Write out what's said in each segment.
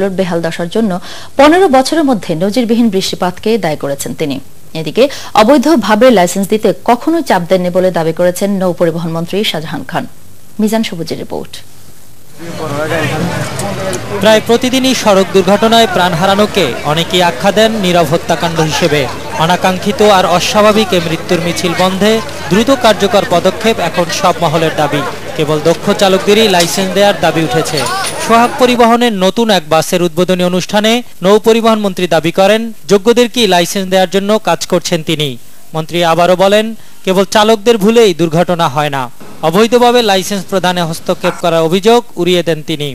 খালগুলোর বেহাল দশার জন্য 15 বছরের মধ্যে নজিরবিহীন বৃষ্টিপাতকে দায়ী করেছেন তিনি। এদিকে অবৈধভাবে লাইসেন্স দিতে কখনোই চাপ দেননি বলে দাবি করেছেন নৌ পরিবহন মন্ত্রী শাহজাহান খান। মিজান সবুজের রিপোর্ট। প্রায় প্রতিদিনই সড়ক দুর্ঘটনায় প্রাণ হারানোকে অনেকেই আখ্যা দেন নীরব হত্যাকাণ্ড হিসেবে। অনাকাঙ্ক্ষিত আর অস্বাভাবিক এ মৃত্যুর মিছিল বন্ধে দ্রুত কার্যকর পদক্ষেপ এখন সব মহলের দাবি। কেবল দক্ষ চালকদেরই লাইসেন্স দেওয়ার দাবি উঠেছে। সোহাগ পরিবহনের নতুন এক বাসের উদ্বোধনী অনুষ্ঠানে নৌ পরিবহন মন্ত্রী দাবি করেন, যোগ্যদেরকেই লাইসেন্স দেওয়ার জন্য কাজ করছেন তিনি। মন্ত্রী আবারও বলেন, কেবল চালকদের ভুলেই দুর্ঘটনা হয় না। অবৈধভাবে লাইসেন্স প্রদানে হস্তক্ষেপ করার অভিযোগ উড়িয়ে দেন তিনি।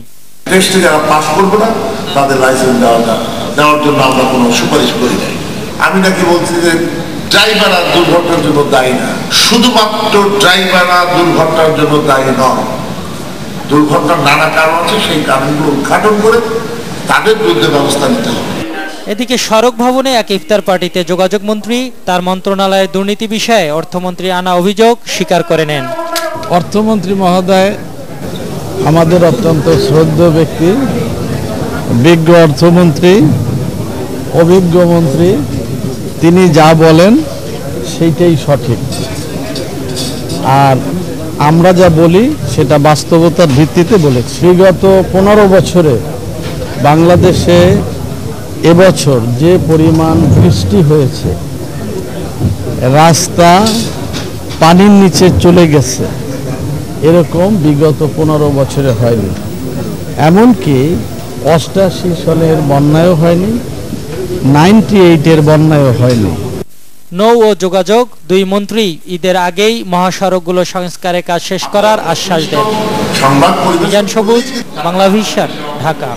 টেস্টে যারা পাস করবে না তাদের লাইসেন্স দেওয়ার জন্য আমরা কোনো সুপারিশ করি নাই। আমি নাকি বলছি যে ড্রাইভাররা দুর্ঘটনার জন্য দায়ী না, শুধুমাত্র ড্রাইভাররা দুর্ঘটনার জন্য দায়ী নয়। দুর্ঘটনার নানা কারণ আছে, সেই কারণগুলো উদ্ঘাটন করে তাদের বিরুদ্ধে ব্যবস্থা নিতে হবে। এদিকে সড়ক ভবনে এক ইফতার পার্টিতে যোগাযোগ মন্ত্রী তার মন্ত্রণালয়ের দুর্নীতি বিষয়ে অর্থমন্ত্রী আনা অভিযোগ স্বীকার করে নেন। অর্থমন্ত্রী মহোদয় আমাদের অত্যন্ত শ্রদ্ধেয় ব্যক্তি, বিজ্ঞ অর্থমন্ত্রী, অভিজ্ঞ মন্ত্রী। তিনি যা বলেন সেইটাই সঠিক, আর আমরা যা বলি সেটা বাস্তবতার ভিত্তিতে বলেছি। বিগত 15 বছরে বাংলাদেশে এবছর যে পরিমাণ বৃষ্টি হয়েছে, রাস্তা পানির নিচে চলে গেছে, এরকম বিগত 15 বছরে হয়নি। এমনকি 88 সালের বন্যায়ও হয়নি, 98-এর বন্যায়ও হয়নি। নৌ ও যোগাযোগ দুই মন্ত্রী ঈদের আগেই মহাসড়কগুলো সংস্কারের কাজ শেষ করার আশ্বাস দেন। মিজান সবুজ, বাংলা ভিশন, ঢাকা।